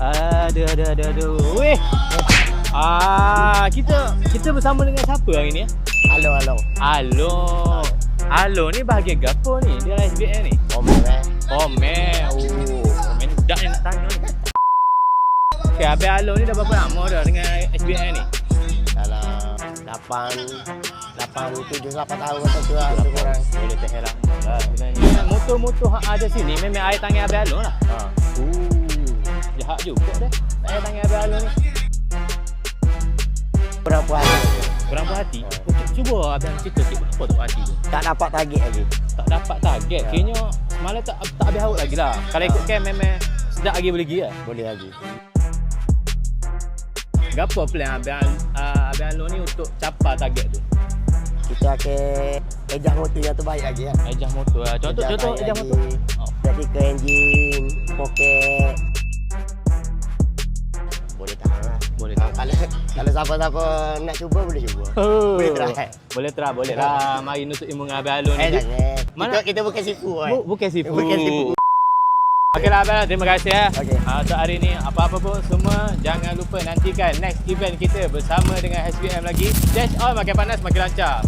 Aduh. Weh. Kita bersama dengan siapa hari ni? Alo ni bahagian gapo ni? Dia SBM ni. Omen. Omen dah ni nak tanya ni. Okey, Abang Alo ni dah berapa lama dah dengan SBM ni? Dalam 8 tahun atau tu lah lebih kurang. Boleh tak heran lah sebenarnya. Motor-motor hak ada sini memang air tangan Abang Alo lah. Jahat juga dah. Air tangan Abang Alo ni. Kurang puas hati. Kurang puas hati? Cuba Abang cerita sikit apa tu hati tu? Tak dapat target lagi. Tak dapat target. Kayaknya semalam tak habis haut lagi lah. Kalau ikutkan memang sedap lagi boleh pergi lah. Boleh lagi. Apa plan Abang Alo ni untuk capai target tu? Kita akan ejah motor yang terbaik lagi lah. Ejah motor lah. Contoh ejah motor. Jadi ke enjin, poket. Boleh tahan lah. Boleh tahan. Kalau siapa-siapa nak cuba, boleh cuba. Boleh try. Boleh try, boleh lah. Mari nusuk ilmu dengan Abang Alo ni. Jangan. Kita bukan sipu kan? Bukan sipu. Okeylah Abang, terima kasih ya. Untuk hari ni apa-apa pun semua jangan lupa nantikan next event kita bersama dengan SBM lagi. Dash on makin panas makin lancar.